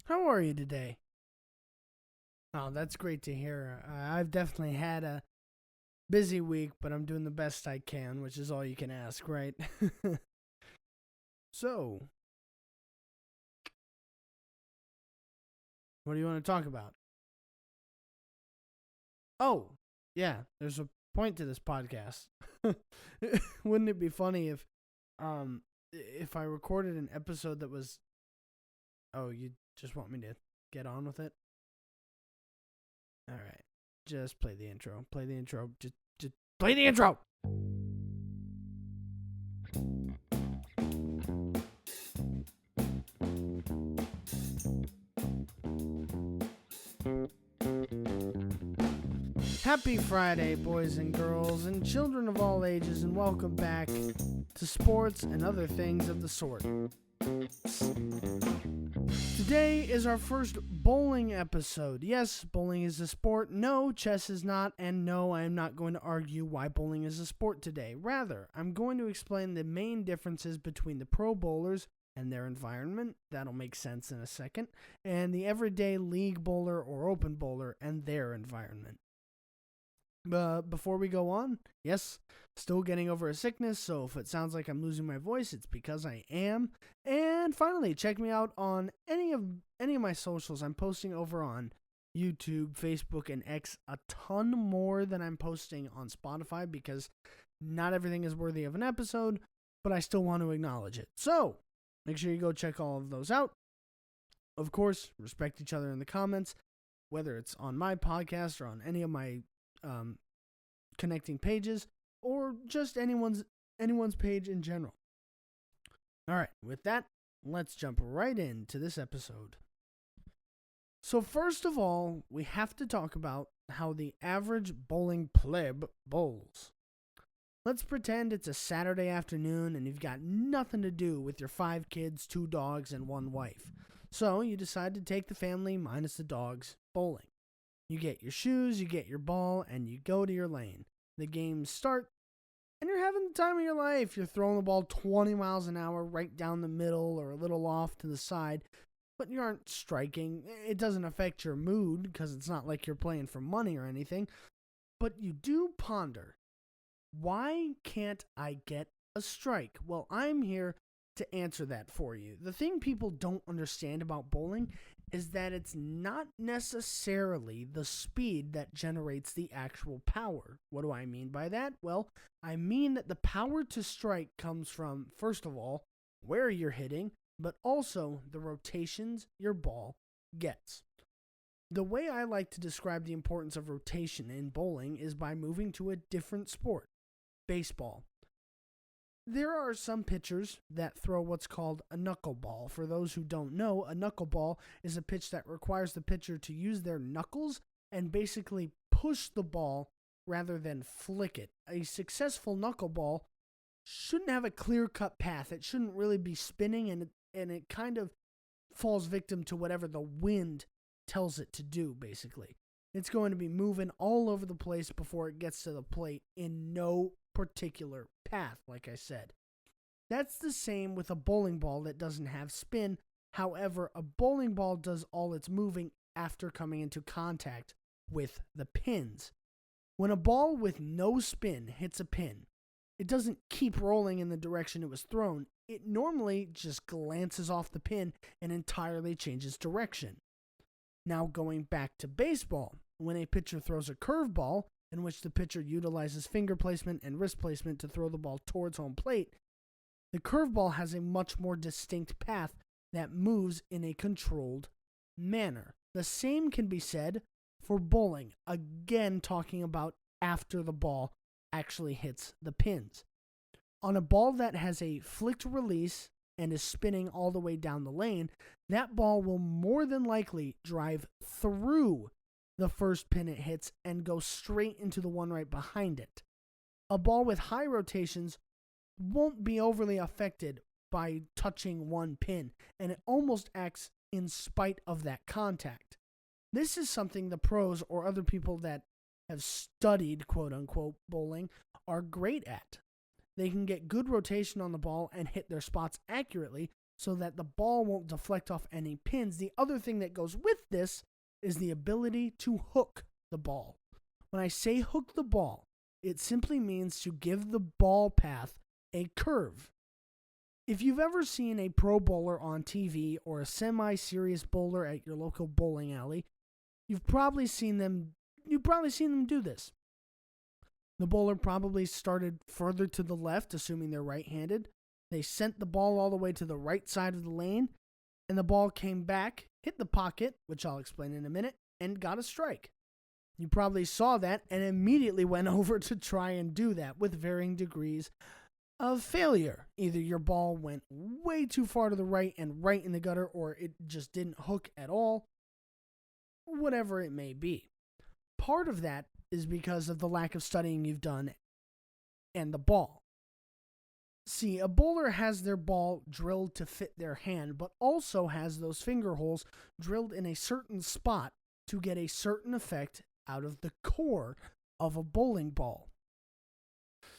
How are you today? Oh, that's great to hear. I've definitely had a busy week, but I'm doing the best I can, which is all you can ask, right? So, what do you want to talk about? Oh, yeah, there's a point to this podcast. Wouldn't it be funny if I recorded an episode that was oh, you just want me to get on with it? All right. Just play the intro. Play the intro. Just play the intro. Happy Friday, boys and girls, and children of all ages, and welcome back to Sports and Other Things of the Sort. Today is our first bowling episode. Yes, bowling is a sport. No, chess is not. And no, I am not going to argue why bowling is a sport today. Rather, I'm going to explain the main differences between the pro bowlers and their environment. That'll make sense in a second. And the everyday league bowler or open bowler and their environment. Before we go on, yes, still getting over a sickness, so if it sounds like I'm losing my voice, it's because I am. And finally, check me out on any of my socials. I'm posting over on YouTube, Facebook, and X a ton more than I'm posting on Spotify because not everything is worthy of an episode, but I still want to acknowledge it. So, make sure you go check all of those out. Of course, respect each other in the comments, whether it's on my podcast or on any of my connecting pages, or just anyone's page in general. All right, with that, let's jump right into this episode. So first of all, we have to talk about how the average bowling pleb bowls. Let's pretend it's a Saturday afternoon and you've got nothing to do with your 5 kids, 2 dogs, and 1 wife. So you decide to take the family, minus the dogs, bowling. You get your shoes, you get your ball, and you go to your lane. The games start, and you're having the time of your life. You're throwing the ball 20 miles an hour right down the middle or a little off to the side, but you aren't striking. It doesn't affect your mood because it's not like you're playing for money or anything, but you do ponder, why can't I get a strike? Well, I'm here to answer that for you. The thing people don't understand about bowling is that it's not necessarily the speed that generates the actual power. What do I mean by that? Well, I mean that the power to strike comes from, first of all, where you're hitting, but also the rotations your ball gets. The way I like to describe the importance of rotation in bowling is by moving to a different sport, baseball. There are some pitchers that throw what's called a knuckleball. For those who don't know, a knuckleball is a pitch that requires the pitcher to use their knuckles and basically push the ball rather than flick it. A successful knuckleball shouldn't have a clear-cut path. It shouldn't really be spinning, and it kind of falls victim to whatever the wind tells it to do, basically. It's going to be moving all over the place before it gets to the plate in no particular path, like I said. That's the same with a bowling ball that doesn't have spin. However, a bowling ball does all its moving after coming into contact with the pins. When a ball with no spin hits a pin, it doesn't keep rolling in the direction it was thrown. It normally just glances off the pin and entirely changes direction. Now going back to baseball, when a pitcher throws a curveball, in which the pitcher utilizes finger placement and wrist placement to throw the ball towards home plate, the curveball has a much more distinct path that moves in a controlled manner. The same can be said for bowling, again talking about after the ball actually hits the pins. On a ball that has a flicked release and is spinning all the way down the lane, that ball will more than likely drive through the first pin it hits and go straight into the one right behind it. A ball with high rotations won't be overly affected by touching one pin, and it almost acts in spite of that contact. This is something the pros or other people that have studied quote-unquote bowling are great at. They can get good rotation on the ball and hit their spots accurately so that the ball won't deflect off any pins. The other thing that goes with this is the ability to hook the ball. When I say hook the ball, it simply means to give the ball path a curve. If you've ever seen a pro bowler on TV or a semi-serious bowler at your local bowling alley, you've probably seen them do this. The bowler probably started further to the left, assuming they're right-handed. They sent the ball all the way to the right side of the lane, and the ball came back, hit the pocket, which I'll explain in a minute, and got a strike. You probably saw that and immediately went over to try and do that with varying degrees of failure. Either your ball went way too far to the right and right in the gutter, or it just didn't hook at all. Whatever it may be. Part of that is because of the lack of studying you've done and the ball. See, a bowler has their ball drilled to fit their hand, but also has those finger holes drilled in a certain spot to get a certain effect out of the core of a bowling ball.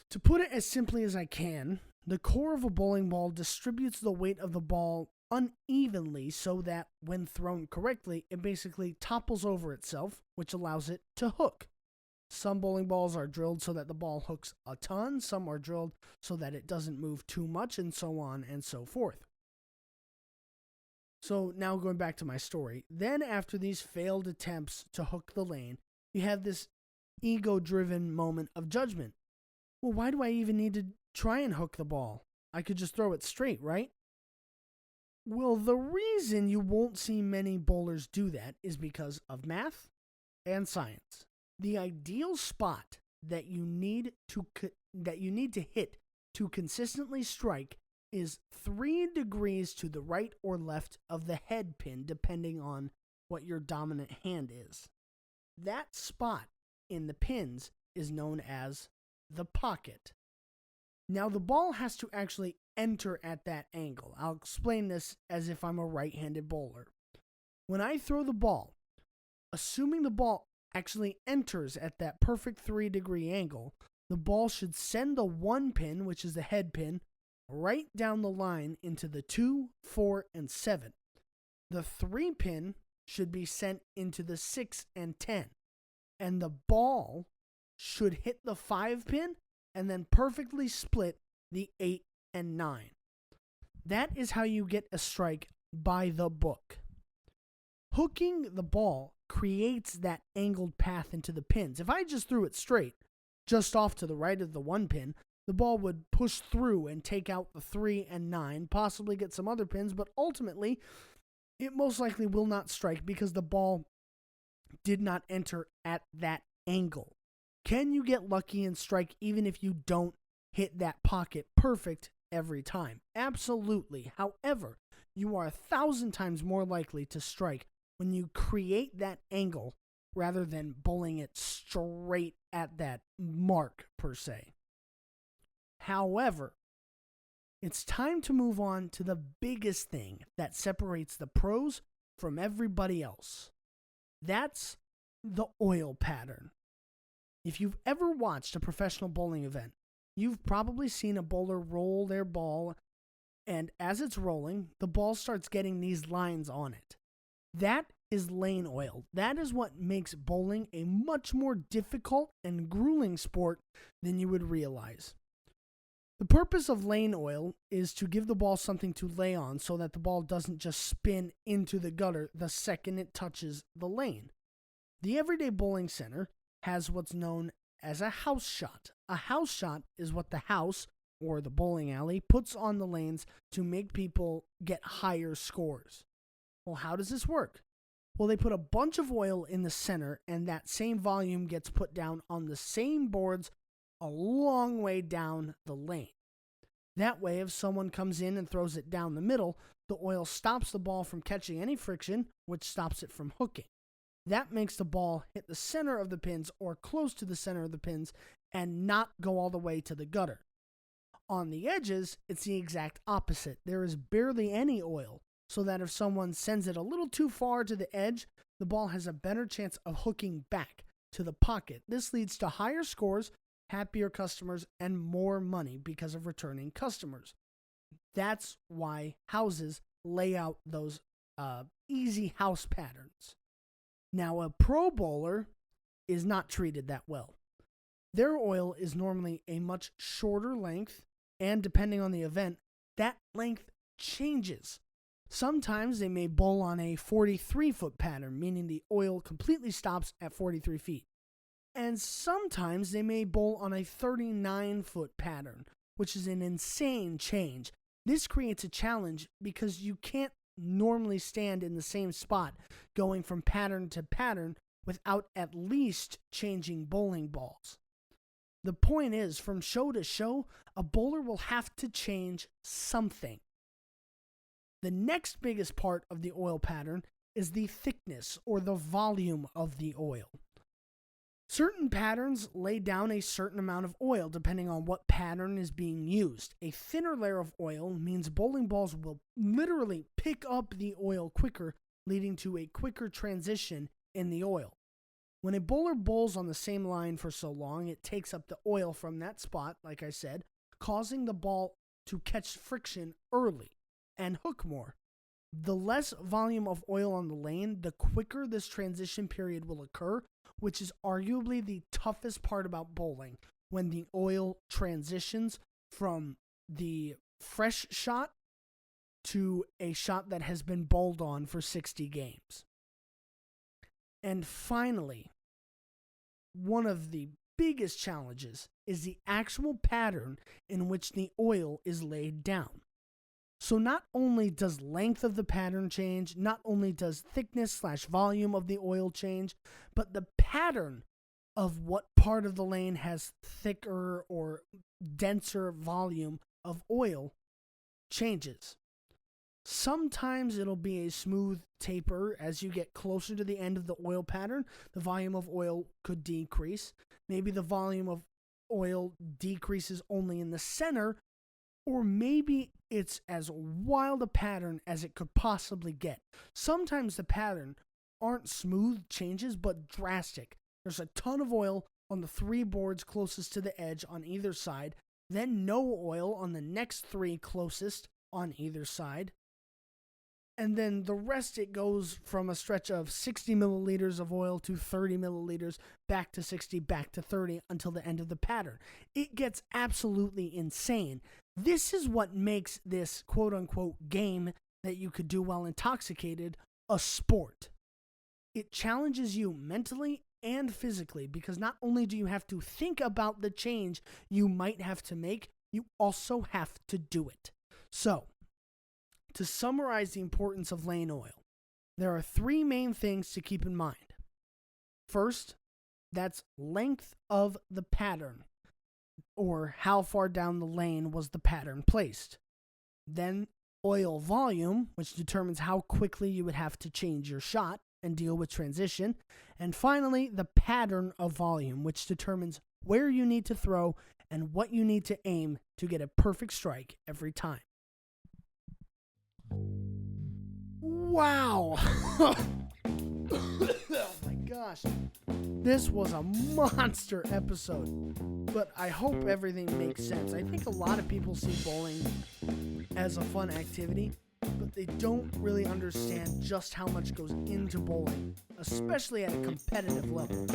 To put it as simply as I can, the core of a bowling ball distributes the weight of the ball unevenly so that when thrown correctly, it basically topples over itself, which allows it to hook. Some bowling balls are drilled so that the ball hooks a ton, some are drilled so that it doesn't move too much, and so on and so forth. So now going back to my story, then after these failed attempts to hook the lane, you have this ego-driven moment of judgment. Well, why do I even need to try and hook the ball? I could just throw it straight, right? Well, the reason you won't see many bowlers do that is because of math and science. The ideal spot that you need to hit to consistently strike is 3 degrees to the right or left of the head pin, depending on what your dominant hand is. That spot in the pins is known as the pocket. Now, the ball has to actually enter at that angle. I'll explain this as if I'm a right-handed bowler. When I throw the ball, assuming the ball actually enters at that perfect 3-degree angle, the ball should send the 1 pin, which is the head pin, right down the line into the 2, 4, and 7. The 3 pin should be sent into the 6 and 10. And the ball should hit the 5 pin and then perfectly split the 8 and 9. That is how you get a strike by the book. Hooking the ball creates that angled path into the pins. If I just threw it straight, just off to the right of the 1 pin, the ball would push through and take out the 3 and 9, possibly get some other pins, but ultimately, it most likely will not strike because the ball did not enter at that angle. Can you get lucky and strike even if you don't hit that pocket perfect every time? Absolutely. However, you are 1,000 times more likely to strike when you create that angle rather than bowling it straight at that mark per se. However, it's time to move on to the biggest thing that separates the pros from everybody else. That's the oil pattern. If you've ever watched a professional bowling event, you've probably seen a bowler roll their ball, and as it's rolling, the ball starts getting these lines on it. That is lane oil. That is what makes bowling a much more difficult and grueling sport than you would realize. The purpose of lane oil is to give the ball something to lay on so that the ball doesn't just spin into the gutter the second it touches the lane. The everyday bowling center has what's known as a house shot. A house shot is what the house, or the bowling alley, puts on the lanes to make people get higher scores. Well, how does this work? Well, they put a bunch of oil in the center, and that same volume gets put down on the same boards a long way down the lane. That way, if someone comes in and throws it down the middle, the oil stops the ball from catching any friction, which stops it from hooking. That makes the ball hit the center of the pins or close to the center of the pins and not go all the way to the gutter. On the edges, it's the exact opposite. There is barely any oil, so that if someone sends it a little too far to the edge, the ball has a better chance of hooking back to the pocket. This leads to higher scores, happier customers, and more money because of returning customers. That's why houses lay out those easy house patterns. Now, a pro bowler is not treated that well. Their oil is normally a much shorter length, and depending on the event, that length changes. Sometimes they may bowl on a 43-foot pattern, meaning the oil completely stops at 43 feet. And sometimes they may bowl on a 39-foot pattern, which is an insane change. This creates a challenge because you can't normally stand in the same spot going from pattern to pattern without at least changing bowling balls. The point is, from show to show, a bowler will have to change something. The next biggest part of the oil pattern is the thickness or the volume of the oil. Certain patterns lay down a certain amount of oil depending on what pattern is being used. A thinner layer of oil means bowling balls will literally pick up the oil quicker, leading to a quicker transition in the oil. When a bowler bowls on the same line for so long, it takes up the oil from that spot, like I said, causing the ball to catch friction early and hook more. The less volume of oil on the lane, the quicker this transition period will occur, which is arguably the toughest part about bowling, when the oil transitions from the fresh shot to a shot that has been bowled on for 60 games. And finally, one of the biggest challenges is the actual pattern in which the oil is laid down. So not only does length of the pattern change, not only does thickness/volume of the oil change, but the pattern of what part of the lane has thicker or denser volume of oil changes. Sometimes it'll be a smooth taper. As you get closer to the end of the oil pattern, the volume of oil could decrease. Maybe the volume of oil decreases only in the center, or maybe it's as wild a pattern as it could possibly get. Sometimes the pattern aren't smooth changes, but drastic. There's a ton of oil on the 3 boards closest to the edge on either side, then no oil on the next 3 closest on either side. And then the rest, it goes from a stretch of 60 milliliters of oil to 30 milliliters, back to 60, back to 30 until the end of the pattern. It gets absolutely insane. This is what makes this quote-unquote game that you could do while intoxicated a sport. It challenges you mentally and physically because not only do you have to think about the change you might have to make, you also have to do it. So, to summarize the importance of lane oil, there are 3 main things to keep in mind. First, that's length of the pattern, or how far down the lane was the pattern placed. Then oil volume, which determines how quickly you would have to change your shot and deal with transition. And finally, the pattern of volume, which determines where you need to throw and what you need to aim to get a perfect strike every time. Wow! Oh my gosh. This was a monster episode, but I hope everything makes sense. I think a lot of people see bowling as a fun activity, but they don't really understand just how much goes into bowling, especially at a competitive level.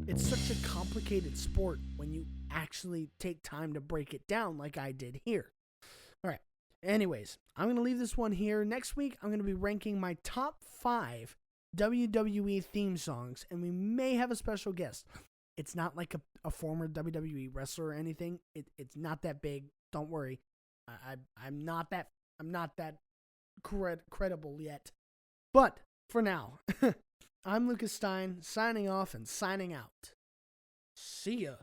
It's such a complicated sport when you actually take time to break it down like I did here. All right. Anyways, I'm going to leave this one here. Next week, I'm going to be ranking my top 5 WWE theme songs, and we may have a special guest. It's not like a former WWE wrestler or anything. It's not that big. Don't worry. I'm not that credible yet. But for now, I'm Lucas Stein, signing off and signing out. See ya.